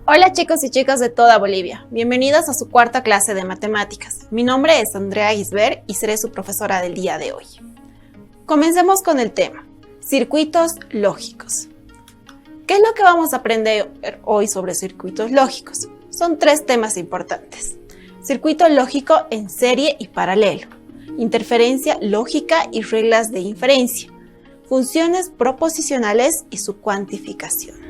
Hola chicos y chicas de toda Bolivia, bienvenidos a su cuarta clase de matemáticas. Mi nombre es Andrea Gisbert y seré su profesora del día de hoy. Comencemos con el tema, circuitos lógicos. ¿Qué es lo que vamos a aprender hoy sobre circuitos lógicos? Son tres temas importantes. Circuito lógico en serie y paralelo, interferencia lógica y reglas de inferencia, funciones proposicionales y su cuantificación.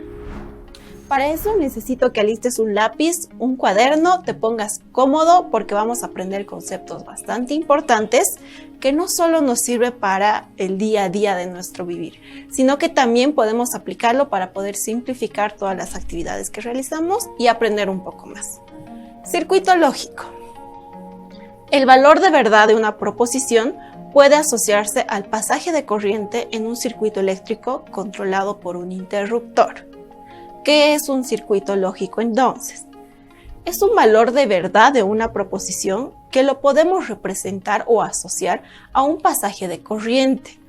Para eso necesito que alistes un lápiz, un cuaderno, te pongas cómodo porque vamos a aprender conceptos bastante importantes que no solo nos sirve para el día a día de nuestro vivir, sino que también podemos aplicarlo para poder simplificar todas las actividades que realizamos y aprender un poco más. Circuito lógico. El valor de verdad de una proposición puede asociarse al pasaje de corriente en un circuito eléctrico controlado por un interruptor. ¿Qué es un circuito lógico entonces? Es un valor de verdad de una proposición que lo podemos representar o asociar a un pasaje de corriente.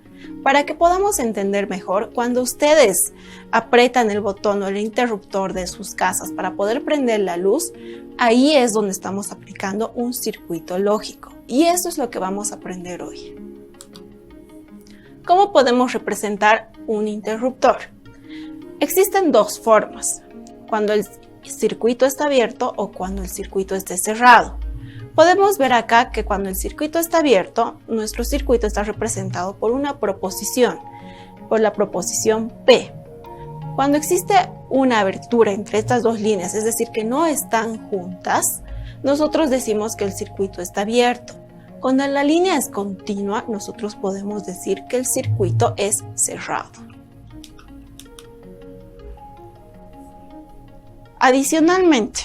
Para que podamos entender mejor, cuando ustedes aprietan el botón o el interruptor de sus casas para poder prender la luz, ahí es donde estamos aplicando un circuito lógico. Y eso es lo que vamos a aprender hoy. ¿Cómo podemos representar un interruptor? Existen dos formas, cuando el circuito está abierto o cuando el circuito esté cerrado. Podemos ver acá que cuando el circuito está abierto, nuestro circuito está representado por una proposición, por la proposición P. Cuando existe una abertura entre estas dos líneas, es decir, que no están juntas, nosotros decimos que el circuito está abierto. Cuando la línea es continua, nosotros podemos decir que el circuito es cerrado. Adicionalmente,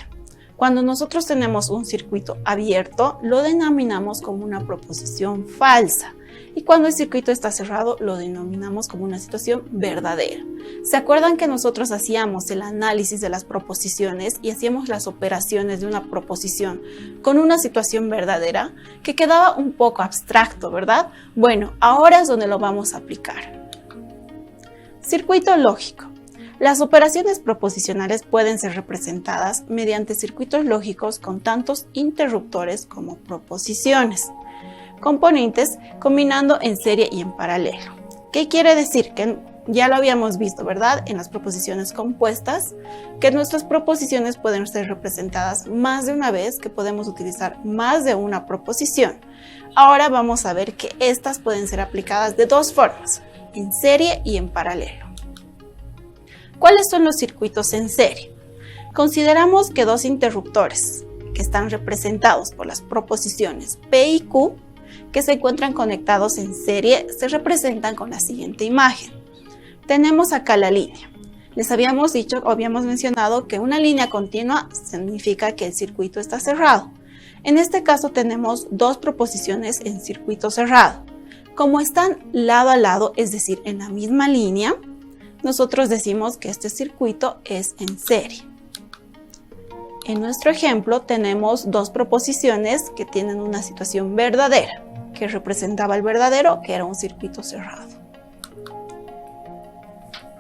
cuando nosotros tenemos un circuito abierto, lo denominamos como una proposición falsa. Y cuando el circuito está cerrado, lo denominamos como una situación verdadera. ¿Se acuerdan que nosotros hacíamos el análisis de las proposiciones y hacíamos las operaciones de una proposición con una situación verdadera? Que quedaba un poco abstracto, ¿verdad? Bueno, ahora es donde lo vamos a aplicar. Circuito lógico. Las operaciones proposicionales pueden ser representadas mediante circuitos lógicos con tantos interruptores como proposiciones, componentes combinando en serie y en paralelo. ¿Qué quiere decir? Que ya lo habíamos visto, ¿verdad? En las proposiciones compuestas, que nuestras proposiciones pueden ser representadas más de una vez, que podemos utilizar más de una proposición. Ahora vamos a ver que estas pueden ser aplicadas de dos formas, en serie y en paralelo. ¿Cuáles son los circuitos en serie? Consideramos que dos interruptores que están representados por las proposiciones P y Q, que se encuentran conectados en serie, se representan con la siguiente imagen. Tenemos acá la línea. Les habíamos dicho o habíamos mencionado que una línea continua significa que el circuito está cerrado. En este caso tenemos dos proposiciones en circuito cerrado. Como están lado a lado, es decir, en la misma línea, nosotros decimos que este circuito es en serie. En nuestro ejemplo tenemos dos proposiciones que tienen una situación verdadera, que representaba el verdadero, que era un circuito cerrado.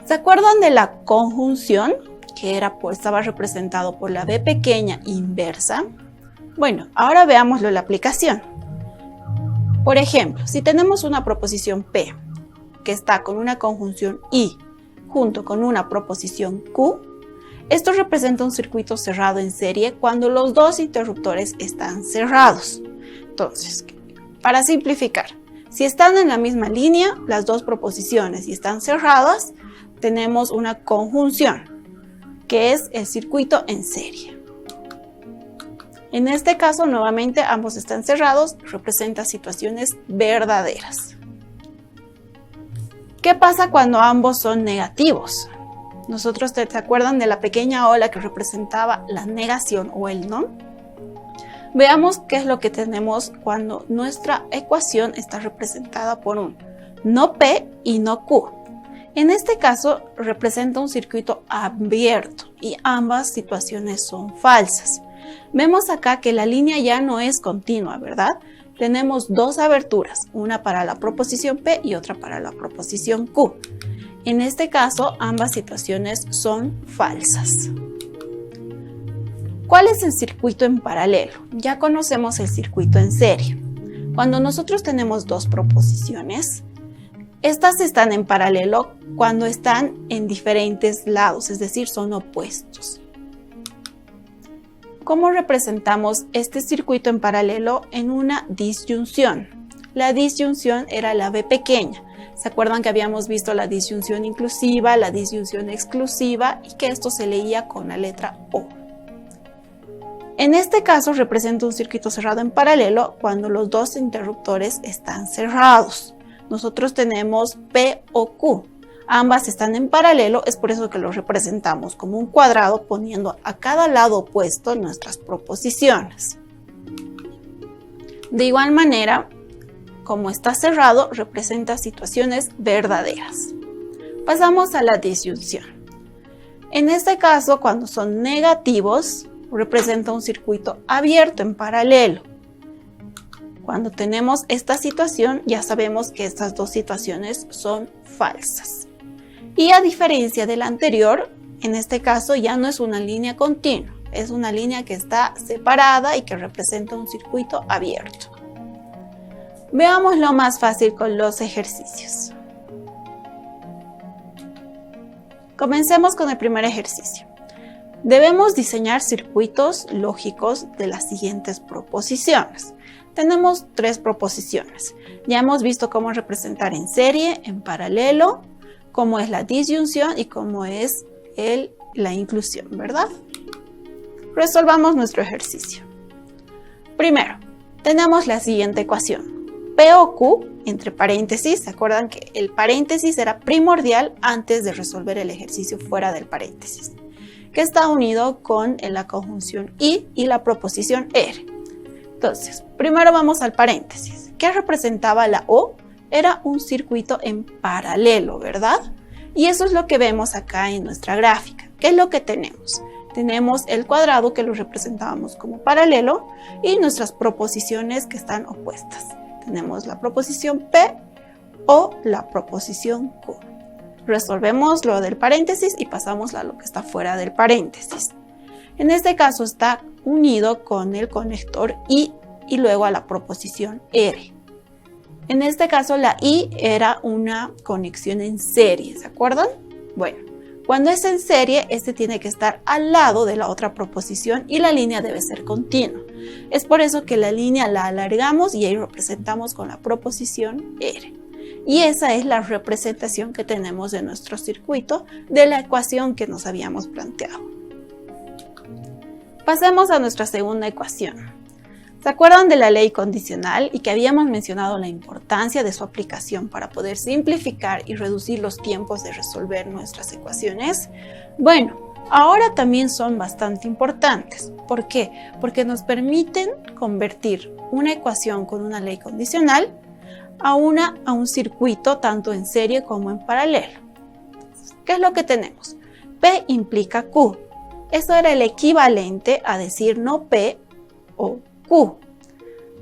¿Se acuerdan de la conjunción? Que estaba representado por la B pequeña inversa. Bueno, ahora veámoslo en la aplicación. Por ejemplo, si tenemos una proposición P, que está con una conjunción I, junto con una proposición Q, esto representa un circuito cerrado en serie cuando los dos interruptores están cerrados. Entonces, para simplificar, si están en la misma línea, las dos proposiciones y están cerradas, tenemos una conjunción, que es el circuito en serie. En este caso, nuevamente, ambos están cerrados, representa situaciones verdaderas. ¿Qué pasa cuando ambos son negativos? Nosotros, ¿se acuerdan de la pequeña ola que representaba la negación o el no? Veamos qué es lo que tenemos cuando nuestra ecuación está representada por un no P y no Q. En este caso, representa un circuito abierto y ambas situaciones son falsas. Vemos acá que la línea ya no es continua, ¿verdad? Tenemos dos aberturas, una para la proposición P y otra para la proposición Q. En este caso, ambas situaciones son falsas. ¿Cuál es el circuito en paralelo? Ya conocemos el circuito en serie. Cuando nosotros tenemos dos proposiciones, estas están en paralelo cuando están en diferentes lados, es decir, son opuestos. ¿Cómo representamos este circuito en paralelo? En una disyunción. La disyunción era la B pequeña. ¿Se acuerdan que habíamos visto la disyunción inclusiva, la disyunción exclusiva y que esto se leía con la letra O? En este caso representa un circuito cerrado en paralelo cuando los dos interruptores están cerrados. Nosotros tenemos P o Q. Ambas están en paralelo, es por eso que los representamos como un cuadrado poniendo a cada lado opuesto nuestras proposiciones. De igual manera, como está cerrado, representa situaciones verdaderas. Pasamos a la disyunción. En este caso, cuando son negativos, representa un circuito abierto en paralelo. Cuando tenemos esta situación, ya sabemos que estas dos situaciones son falsas. Y a diferencia de la anterior, en este caso ya no es una línea continua, es una línea que está separada y que representa un circuito abierto. Veamos lo más fácil con los ejercicios. Comencemos con el primer ejercicio. Debemos diseñar circuitos lógicos de las siguientes proposiciones. Tenemos tres proposiciones. Ya hemos visto cómo representar en serie, en paralelo, cómo es la disyunción y cómo es la inclusión, ¿verdad? Resolvamos nuestro ejercicio. Primero, tenemos la siguiente ecuación. P o Q, entre paréntesis, ¿se acuerdan que el paréntesis era primordial antes de resolver el ejercicio fuera del paréntesis? Que está unido con la conjunción y la proposición R. Entonces, primero vamos al paréntesis. ¿Qué representaba la O? Era un circuito en paralelo, ¿verdad? Y eso es lo que vemos acá en nuestra gráfica. ¿Qué es lo que tenemos? Tenemos el cuadrado que lo representábamos como paralelo y nuestras proposiciones que están opuestas. Tenemos la proposición P o la proposición Q. Resolvemos lo del paréntesis y pasamos a lo que está fuera del paréntesis. En este caso está unido con el conector I y luego a la proposición R. En este caso la I era una conexión en serie, ¿se acuerdan? Bueno, cuando es en serie, este tiene que estar al lado de la otra proposición y la línea debe ser continua. Es por eso que la línea la alargamos y ahí representamos con la proposición R. Y esa es la representación que tenemos de nuestro circuito de la ecuación que nos habíamos planteado. Pasemos a nuestra segunda ecuación. ¿Se acuerdan de la ley condicional y que habíamos mencionado la importancia de su aplicación para poder simplificar y reducir los tiempos de resolver nuestras ecuaciones? Bueno, ahora también son bastante importantes. ¿Por qué? Porque nos permiten convertir una ecuación con una ley condicional a un circuito tanto en serie como en paralelo. ¿Qué es lo que tenemos? P implica Q. Eso era el equivalente a decir no P o Q.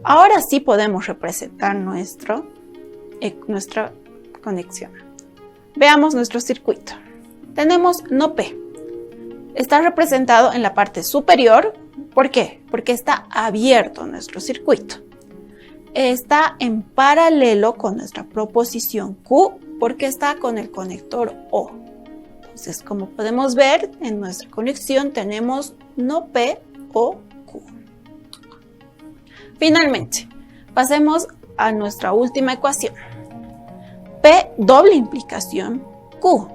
Ahora sí podemos representar nuestra conexión. Veamos nuestro circuito. Tenemos no P. Está representado en la parte superior. ¿Por qué? Porque está abierto nuestro circuito. Está en paralelo con nuestra proposición Q porque está con el conector O. Entonces, como podemos ver, en nuestra conexión tenemos no P o Q. Finalmente, pasemos a nuestra última ecuación. P doble implicación Q.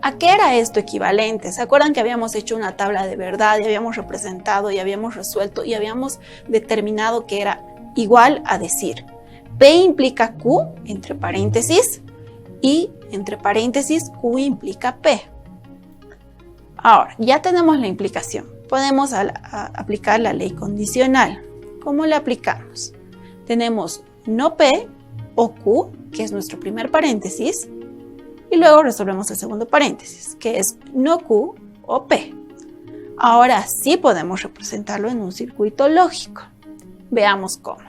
¿A qué era esto equivalente? ¿Se acuerdan que habíamos hecho una tabla de verdad y habíamos representado y habíamos resuelto y habíamos determinado que era igual a decir P implica Q entre paréntesis y entre paréntesis Q implica P? Ahora, ya tenemos la implicación. Podemos aplicar la ley condicional. ¿Cómo la aplicamos? Tenemos no P o Q, que es nuestro primer paréntesis, y luego resolvemos el segundo paréntesis, que es no Q o P. Ahora sí podemos representarlo en un circuito lógico. Veamos cómo.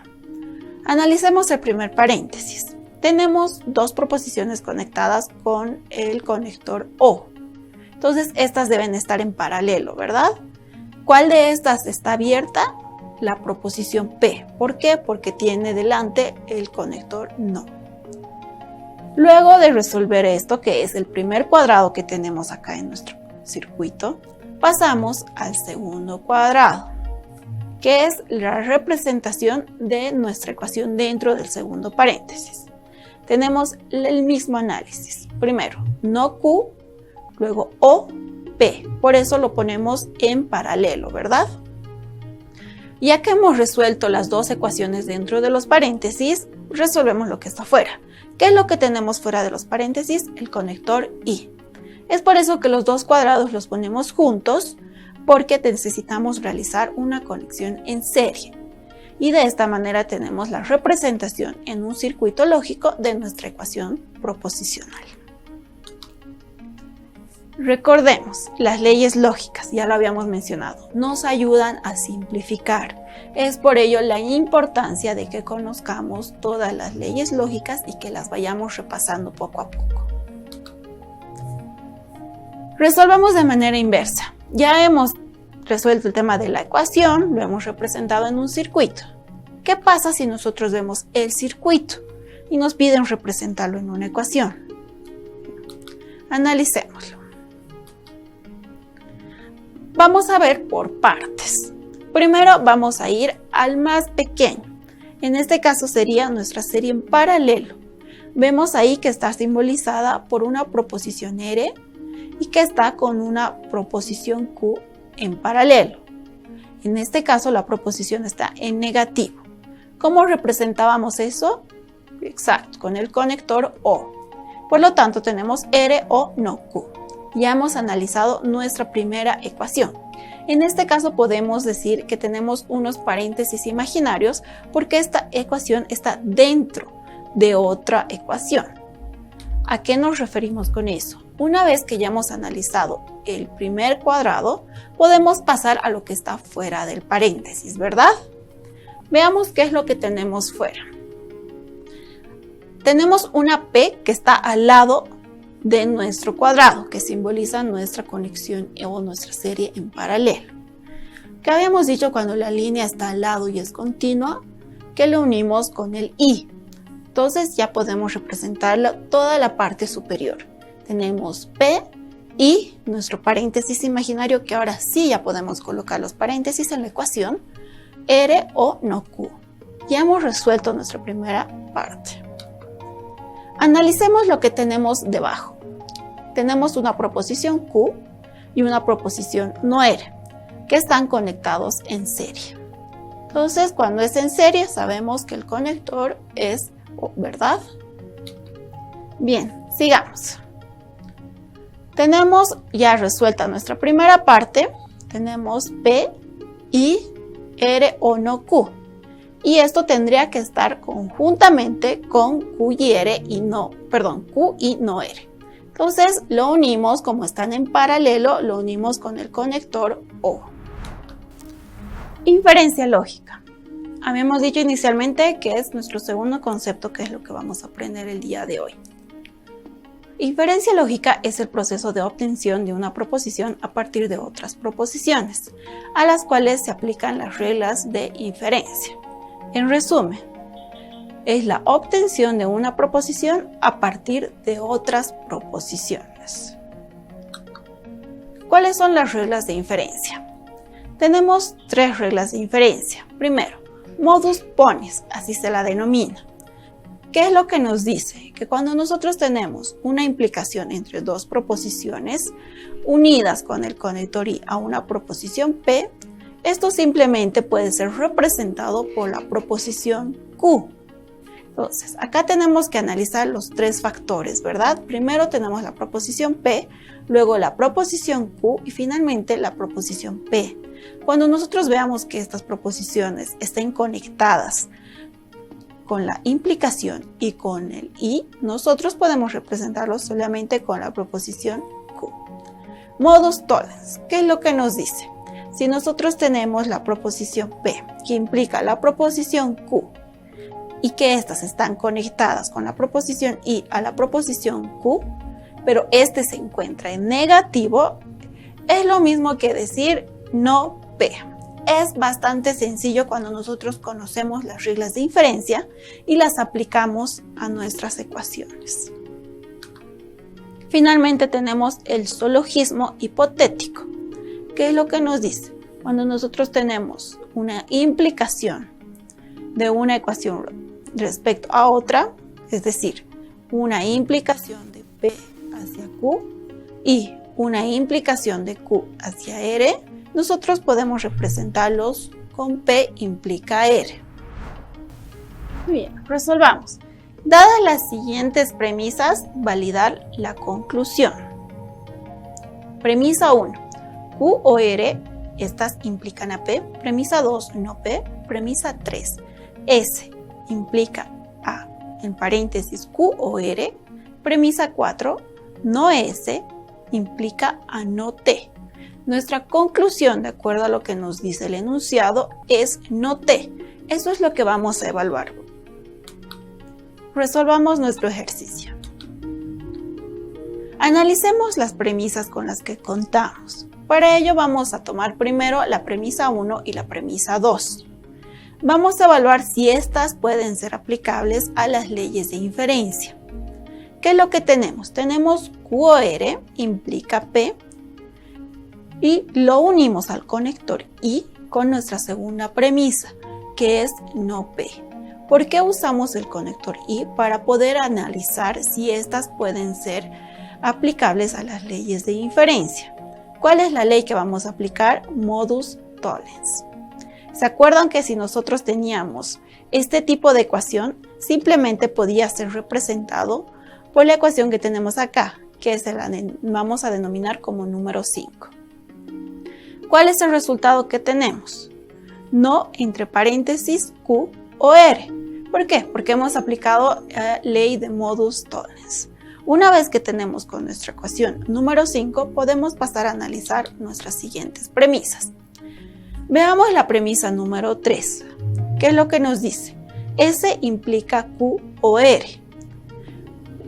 Analicemos el primer paréntesis. Tenemos dos proposiciones conectadas con el conector O. Entonces, estas deben estar en paralelo, ¿verdad? ¿Cuál de estas está abierta? La proposición P. ¿Por qué? Porque tiene delante el conector no. Luego de resolver esto, que es el primer cuadrado que tenemos acá en nuestro circuito, pasamos al segundo cuadrado, que es la representación de nuestra ecuación dentro del segundo paréntesis. Tenemos el mismo análisis. Primero, no Q, luego O, P. Por eso lo ponemos en paralelo, ¿verdad? Ya que hemos resuelto las dos ecuaciones dentro de los paréntesis, resolvemos lo que está fuera. ¿Qué es lo que tenemos fuera de los paréntesis? El conector I. Es por eso que los dos cuadrados los ponemos juntos, porque necesitamos realizar una conexión en serie. Y de esta manera tenemos la representación en un circuito lógico de nuestra ecuación proposicional. Recordemos, las leyes lógicas, ya lo habíamos mencionado, nos ayudan a simplificar. Es por ello la importancia de que conozcamos todas las leyes lógicas y que las vayamos repasando poco a poco. Resolvamos de manera inversa. Ya hemos resuelto el tema de la ecuación, lo hemos representado en un circuito. ¿Qué pasa si nosotros vemos el circuito y nos piden representarlo en una ecuación? Analicémoslo. Vamos a ver por partes. Primero vamos a ir al más pequeño. En este caso sería nuestra serie en paralelo. Vemos ahí que está simbolizada por una proposición R y que está con una proposición Q en paralelo. En este caso la proposición está en negativo. ¿Cómo representábamos eso? Exacto, con el conector O. Por lo tanto tenemos R o no Q. Ya hemos analizado nuestra primera ecuación. En este caso podemos decir que tenemos unos paréntesis imaginarios porque esta ecuación está dentro de otra ecuación. ¿A qué nos referimos con eso? Una vez que ya hemos analizado el primer cuadrado, podemos pasar a lo que está fuera del paréntesis, ¿verdad? Veamos qué es lo que tenemos fuera. Tenemos una P que está al lado de nuestro cuadrado, que simboliza nuestra conexión o nuestra serie en paralelo. ¿Qué habíamos dicho cuando la línea está al lado y es continua? Que lo unimos con el I. Entonces ya podemos representarla toda la parte superior. Tenemos P y nuestro paréntesis imaginario, que ahora sí ya podemos colocar los paréntesis en la ecuación, R o no Q. Ya hemos resuelto nuestra primera parte. Analicemos lo que tenemos debajo. Tenemos una proposición Q y una proposición no R, que están conectados en serie. Entonces, cuando es en serie, sabemos que el conector es O, ¿verdad? Bien, sigamos. Tenemos ya resuelta nuestra primera parte. Tenemos P y R o no Q. Y esto tendría que estar conjuntamente con Q y R y Q y no R. Entonces lo unimos, como están en paralelo, lo unimos con el conector O. Inferencia lógica. Habíamos dicho inicialmente que es nuestro segundo concepto, que es lo que vamos a aprender el día de hoy. Inferencia lógica es el proceso de obtención de una proposición a partir de otras proposiciones, a las cuales se aplican las reglas de inferencia. En resumen, es la obtención de una proposición a partir de otras proposiciones. ¿Cuáles son las reglas de inferencia? Tenemos tres reglas de inferencia. Primero, modus ponens, así se la denomina. ¿Qué es lo que nos dice? Que cuando nosotros tenemos una implicación entre dos proposiciones unidas con el conector I a una proposición P, esto simplemente puede ser representado por la proposición Q. Entonces, acá tenemos que analizar los tres factores, ¿verdad? Primero tenemos la proposición P, luego la proposición Q y finalmente la proposición P. Cuando nosotros veamos que estas proposiciones estén conectadas con la implicación y con el I, nosotros podemos representarlo solamente con la proposición Q. Modus tollens, ¿qué es lo que nos dice? Si nosotros tenemos la proposición P, que implica la proposición Q, y que estas están conectadas con la proposición I a la proposición Q, pero este se encuentra en negativo, es lo mismo que decir no P. Es bastante sencillo cuando nosotros conocemos las reglas de inferencia y las aplicamos a nuestras ecuaciones. Finalmente tenemos el sologismo hipotético. ¿Qué es lo que nos dice? Cuando nosotros tenemos una implicación de una ecuación respecto a otra, es decir, una implicación de P hacia Q y una implicación de Q hacia R, nosotros podemos representarlos con P implica R. Bien, resolvamos. Dadas las siguientes premisas, validar la conclusión. Premisa 1. Q o R, estas implican a P. Premisa 2, no P. Premisa 3. S implica a, en paréntesis, Q o R. Premisa 4, no S implica a no T. Nuestra conclusión, de acuerdo a lo que nos dice el enunciado, es no T. Eso es lo que vamos a evaluar. Resolvamos nuestro ejercicio. Analicemos las premisas con las que contamos. Para ello vamos a tomar primero la premisa 1 y la premisa 2. Vamos a evaluar si estas pueden ser aplicables a las leyes de inferencia. ¿Qué es lo que tenemos? Tenemos Q o R implica P y lo unimos al conector I con nuestra segunda premisa, que es no P. ¿Por qué usamos el conector I? Para poder analizar si estas pueden ser aplicables a las leyes de inferencia. ¿Cuál es la ley que vamos a aplicar? Modus tollens. ¿Se acuerdan que si nosotros teníamos este tipo de ecuación, simplemente podía ser representado por la ecuación que tenemos acá, que vamos a denominar como número 5? ¿Cuál es el resultado que tenemos? No entre paréntesis Q o R. ¿Por qué? Porque hemos aplicado la ley de modus tollens. Una vez que tenemos con nuestra ecuación número 5, podemos pasar a analizar nuestras siguientes premisas. Veamos la premisa número 3. ¿Qué es lo que nos dice? S implica Q o R.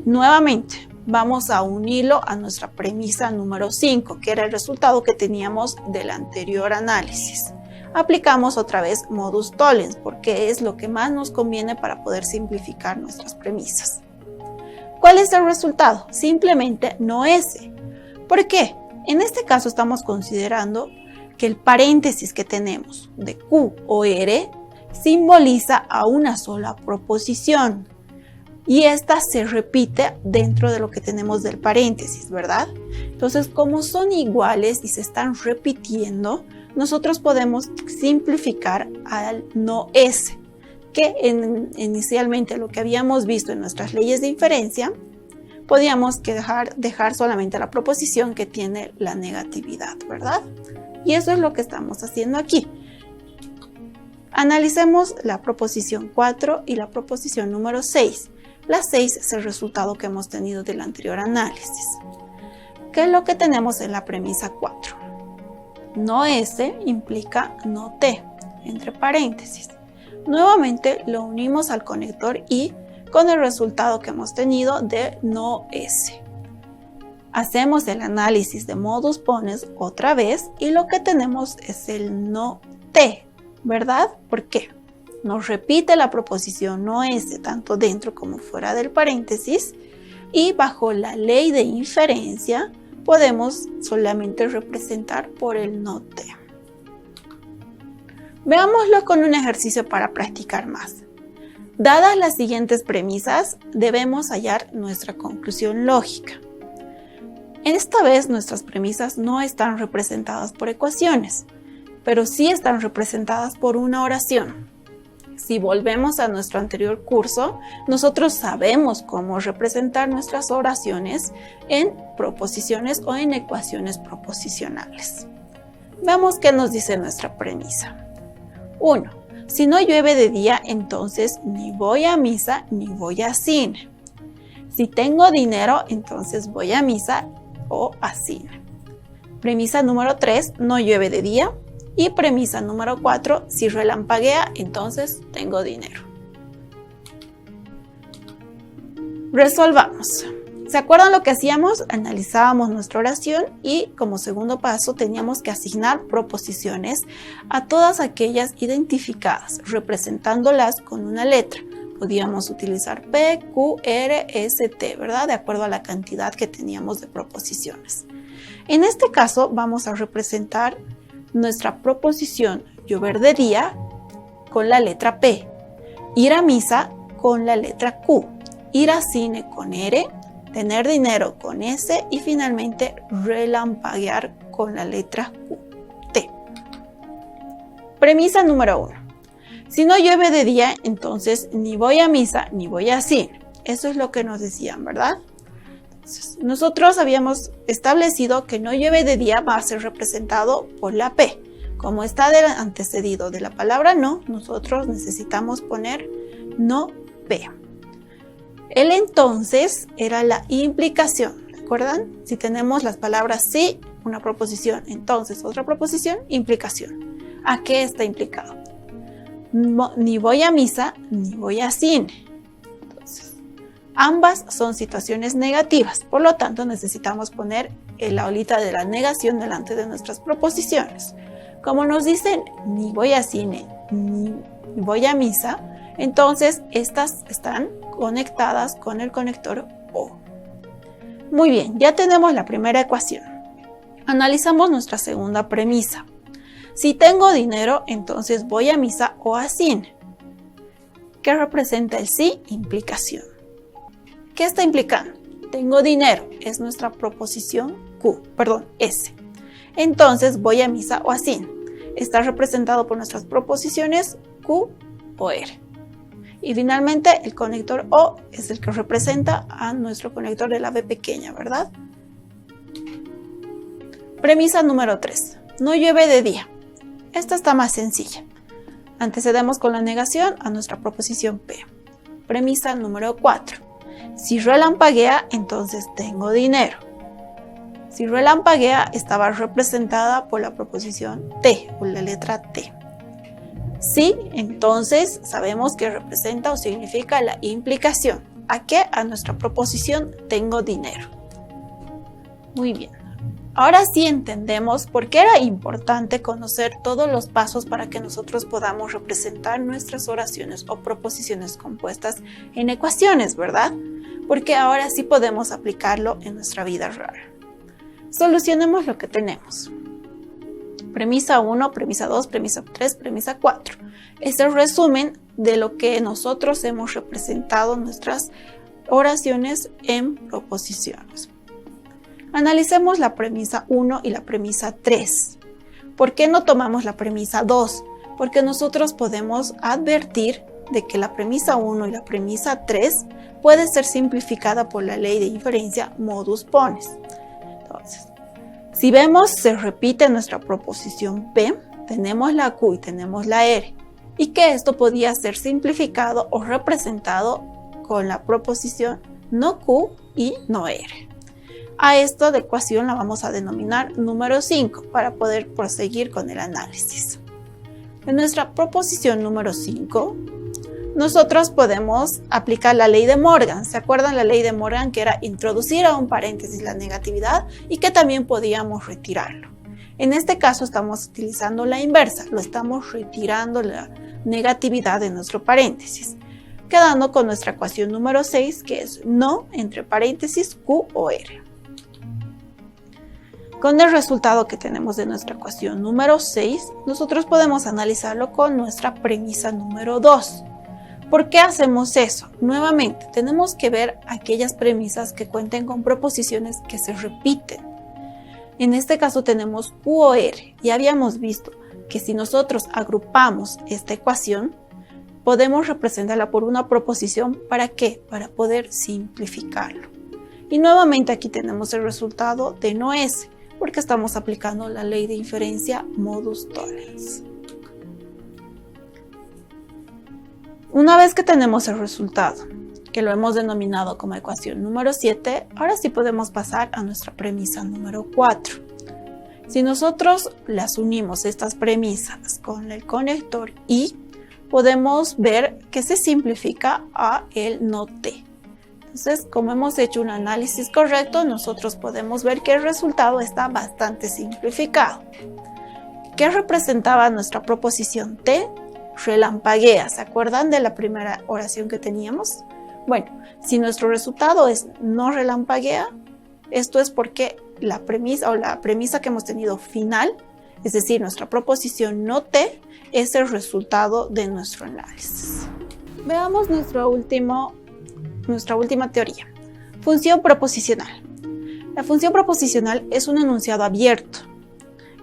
Nuevamente, vamos a unirlo a nuestra premisa número 5, que era el resultado que teníamos del anterior análisis. Aplicamos otra vez modus tollens, porque es lo que más nos conviene para poder simplificar nuestras premisas. ¿Cuál es el resultado? Simplemente no S. ¿Por qué? En este caso estamos considerando que el paréntesis que tenemos de Q o R simboliza a una sola proposición y esta se repite dentro de lo que tenemos del paréntesis, ¿verdad? Entonces, como son iguales y se están repitiendo, nosotros podemos simplificar al no S, que inicialmente lo que habíamos visto en nuestras leyes de inferencia, podíamos dejar solamente la proposición que tiene la negatividad, ¿verdad? Y eso es lo que estamos haciendo aquí. Analicemos la proposición 4 y la proposición número 6. La 6 es el resultado que hemos tenido del anterior análisis. ¿Qué es lo que tenemos en la premisa 4? No S implica no T, entre paréntesis. Nuevamente lo unimos al conector I con el resultado que hemos tenido de no S. Hacemos el análisis de modus ponens otra vez y lo que tenemos es el no T, ¿verdad? ¿Por qué? Nos repite la proposición no S tanto dentro como fuera del paréntesis y bajo la ley de inferencia podemos solamente representar por el no T. Veámoslo con un ejercicio para practicar más. Dadas las siguientes premisas, debemos hallar nuestra conclusión lógica. Esta vez nuestras premisas no están representadas por ecuaciones, pero sí están representadas por una oración. Si volvemos a nuestro anterior curso, nosotros sabemos cómo representar nuestras oraciones en proposiciones o en ecuaciones proposicionales. Veamos qué nos dice nuestra premisa. 1. Si no llueve de día, entonces ni voy a misa ni voy a cine. Si tengo dinero, entonces voy a misa o a cine. Premisa número 3, no llueve de día. Y premisa número 4, si relampaguea, entonces tengo dinero. Resolvamos. ¿Se acuerdan lo que hacíamos? Analizábamos nuestra oración y como segundo paso teníamos que asignar proposiciones a todas aquellas identificadas, representándolas con una letra. Podíamos utilizar P, Q, R, S, T, ¿verdad? De acuerdo a la cantidad que teníamos de proposiciones. En este caso vamos a representar nuestra proposición llover de día con la letra P, ir a misa con la letra Q, ir a cine con R, tener dinero con S y finalmente relampaguear con la letra Q, T. Premisa número 1. Si no llueve de día, entonces ni voy a misa ni voy a cine. Eso es lo que nos decían, ¿verdad? Entonces, nosotros habíamos establecido que no llueve de día va a ser representado por la P. Como está antecedido de la palabra no, nosotros necesitamos poner no P. El entonces era la implicación, ¿recuerdan? Si tenemos las palabras sí, una proposición, entonces otra proposición, implicación. ¿A qué está implicado? No, ni voy a misa, ni voy a cine. Entonces, ambas son situaciones negativas, por lo tanto necesitamos poner la olita de la negación delante de nuestras proposiciones. Como nos dicen ni voy a cine, ni voy a misa, entonces estas están conectadas con el conector O. Muy bien, ya tenemos la primera ecuación. Analizamos nuestra segunda premisa. Si tengo dinero, entonces voy a misa o a cine. ¿Qué representa el sí? Implicación. ¿Qué está implicando? Tengo dinero, es nuestra proposición S. Entonces voy a misa o a cine. Está representado por nuestras proposiciones Q o R. Y finalmente el conector O es el que representa a nuestro conector de la B pequeña, ¿verdad? Premisa número 3. No llueve de día. Esta está más sencilla. Antecedemos con la negación a nuestra proposición P. Premisa número 4. Si relampaguea, entonces tengo dinero. Si relampaguea estaba representada por la proposición T, o la letra T. Sí, entonces sabemos que representa o significa la implicación. ¿A qué? A nuestra proposición tengo dinero. Muy bien. Ahora sí entendemos por qué era importante conocer todos los pasos para que nosotros podamos representar nuestras oraciones o proposiciones compuestas en ecuaciones, ¿verdad? Porque ahora sí podemos aplicarlo en nuestra vida real. Solucionemos lo que tenemos. Premisa 1, premisa 2, premisa 3, premisa 4. Es el resumen de lo que nosotros hemos representado en nuestras oraciones en proposiciones. Analicemos la premisa 1 y la premisa 3. ¿Por qué no tomamos la premisa 2? Porque nosotros podemos advertir de que la premisa 1 y la premisa 3 puede ser simplificada por la ley de inferencia modus ponens. Entonces, si vemos, se repite nuestra proposición P, tenemos la Q y tenemos la R, y que esto podía ser simplificado o representado con la proposición no Q y no R. A esta ecuación la vamos a denominar número 5 para poder proseguir con el análisis. En nuestra proposición número 5, nosotros podemos aplicar la ley de Morgan. ¿Se acuerdan la ley de Morgan que era introducir a un paréntesis la negatividad y que también podíamos retirarlo? En este caso estamos utilizando la inversa, lo estamos retirando la negatividad de nuestro paréntesis, quedando con nuestra ecuación número 6 que es no entre paréntesis Q o R. Con el resultado que tenemos de nuestra ecuación número 6, nosotros podemos analizarlo con nuestra premisa número 2. ¿Por qué hacemos eso? Nuevamente, tenemos que ver aquellas premisas que cuenten con proposiciones que se repiten. En este caso tenemos Q o R y habíamos visto que si nosotros agrupamos esta ecuación, podemos representarla por una proposición. ¿Para qué? Para poder simplificarlo. Y nuevamente aquí tenemos el resultado de no S, porque estamos aplicando la ley de inferencia modus tollens. Una vez que tenemos el resultado, que lo hemos denominado como ecuación número 7, ahora sí podemos pasar a nuestra premisa número 4. Si nosotros las unimos estas premisas con el conector y, podemos ver que se simplifica a el no T. Entonces, como hemos hecho un análisis correcto, nosotros podemos ver que el resultado está bastante simplificado. ¿Qué representaba nuestra proposición T? Relampaguea. ¿Se acuerdan de la primera oración que teníamos? Bueno, si nuestro resultado es no relampaguea, esto es porque la premisa que hemos tenido final, es decir, nuestra proposición no T, es el resultado de nuestro análisis. Veamos nuestra última teoría. Función proposicional. La función proposicional es un enunciado abierto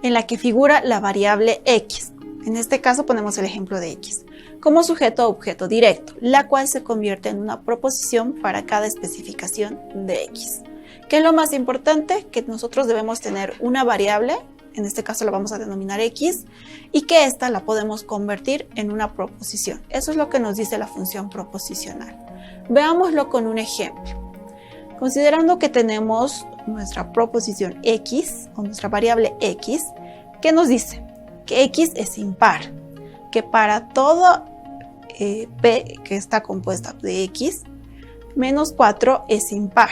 en la que figura la variable X. En este caso ponemos el ejemplo de X como sujeto objeto directo, la cual se convierte en una proposición para cada especificación de X. ¿Qué es lo más importante? Que nosotros debemos tener una variable, en este caso la vamos a denominar X, y que esta la podemos convertir en una proposición. Eso es lo que nos dice la función proposicional. Veámoslo con un ejemplo. Considerando que tenemos nuestra proposición X, o nuestra variable X, ¿qué nos dice? Que X es impar, que para todo P que está compuesta de X, menos 4 es impar.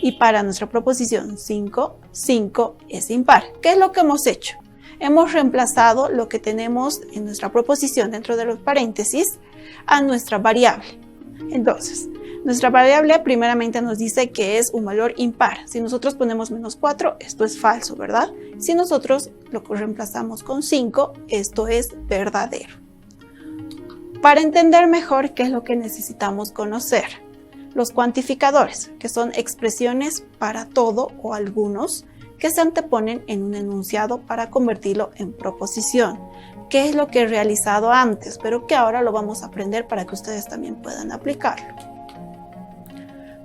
Y para nuestra proposición 5, 5 es impar. ¿Qué es lo que hemos hecho? Hemos reemplazado lo que tenemos en nuestra proposición dentro de los paréntesis a nuestra variable. Entonces, nuestra variable primeramente nos dice que es un valor impar. Si nosotros ponemos menos 4, esto es falso, ¿verdad? Si nosotros lo reemplazamos con 5, esto es verdadero. Para entender mejor qué es lo que necesitamos conocer, los cuantificadores, que son expresiones para todo o algunos que se anteponen en un enunciado para convertirlo en proposición, que es lo que he realizado antes, pero que ahora lo vamos a aprender para que ustedes también puedan aplicarlo.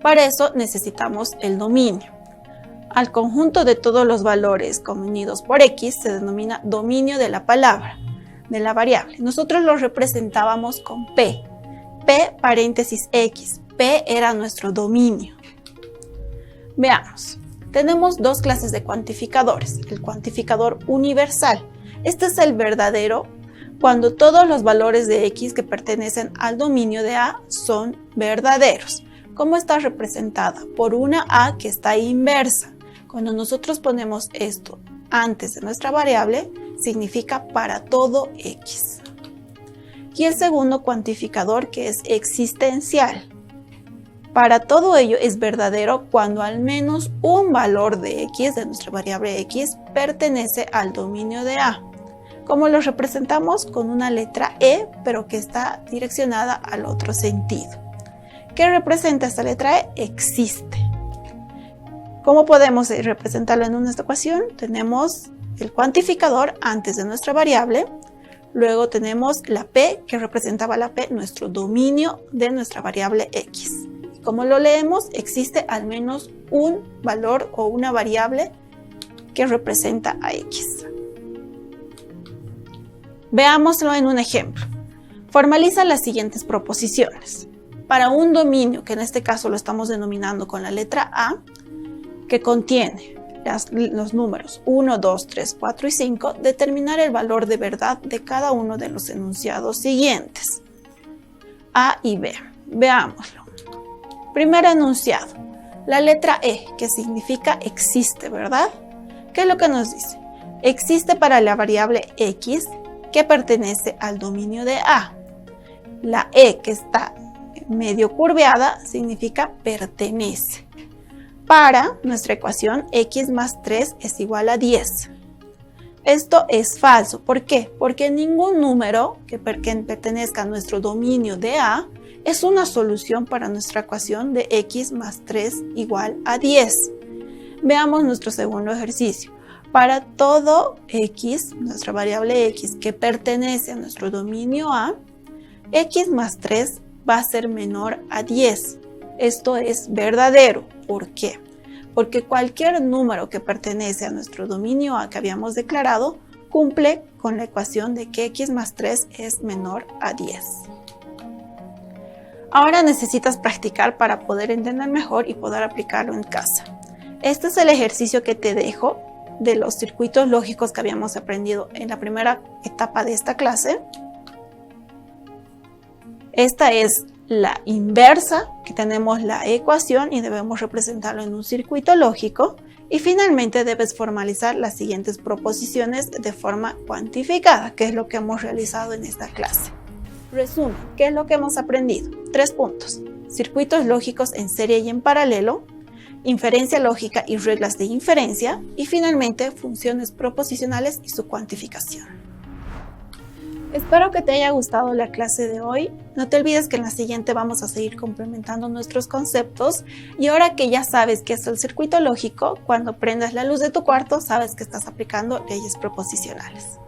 Para eso necesitamos el dominio. Al conjunto de todos los valores convenidos por X se denomina dominio de la palabra, de la variable. Nosotros lo representábamos con P, P paréntesis X. P era nuestro dominio. Veamos, tenemos dos clases de cuantificadores. El cuantificador universal. Este es el verdadero cuando todos los valores de X que pertenecen al dominio de A son verdaderos. ¿Cómo está representada? Por una A que está inversa. Cuando nosotros ponemos esto antes de nuestra variable, significa para todo X. Y el segundo cuantificador, que es existencial. Para todo ello es verdadero cuando al menos un valor de X, de nuestra variable X, pertenece al dominio de A. ¿Cómo lo representamos? Con una letra E, pero que está direccionada al otro sentido. ¿Qué representa esta letra E? Existe. ¿Cómo podemos representarlo en esta ecuación? Tenemos el cuantificador antes de nuestra variable. Luego tenemos la P, que representaba la P, nuestro dominio de nuestra variable X. Como lo leemos, existe al menos un valor o una variable que representa a X. Veámoslo en un ejemplo. Formaliza las siguientes proposiciones. Para un dominio, que en este caso lo estamos denominando con la letra A, que contiene los números 1, 2, 3, 4 y 5, determinar el valor de verdad de cada uno de los enunciados siguientes, A y B. Veámoslo. Primer enunciado, la letra E, que significa existe, ¿verdad? ¿Qué es lo que nos dice? Existe para la variable X que pertenece al dominio de A. La E, que está medio curveada, significa pertenece. Para nuestra ecuación, X más 3 es igual a 10. Esto es falso. ¿Por qué? Porque ningún número que pertenezca a nuestro dominio de A es una solución para nuestra ecuación de X más 3 igual a 10. Veamos nuestro segundo ejercicio. Para todo X, nuestra variable X que pertenece a nuestro dominio A, X más 3 va a ser menor a 10. Esto es verdadero. ¿Por qué? Porque cualquier número que pertenece a nuestro dominio A que habíamos declarado cumple con la ecuación de que X más 3 es menor a 10. Ahora necesitas practicar para poder entender mejor y poder aplicarlo en casa. Este es el ejercicio que te dejo de los circuitos lógicos que habíamos aprendido en la primera etapa de esta clase. Esta es la inversa, que tenemos la ecuación y debemos representarlo en un circuito lógico. Y finalmente debes formalizar las siguientes proposiciones de forma cuantificada, que es lo que hemos realizado en esta clase. Resumen, ¿qué es lo que hemos aprendido? 3 puntos. Circuitos lógicos en serie y en paralelo, inferencia lógica y reglas de inferencia, y finalmente funciones proposicionales y su cuantificación. Espero que te haya gustado la clase de hoy. No te olvides que en la siguiente vamos a seguir complementando nuestros conceptos, y ahora que ya sabes qué es el circuito lógico, cuando prendas la luz de tu cuarto sabes que estás aplicando leyes proposicionales.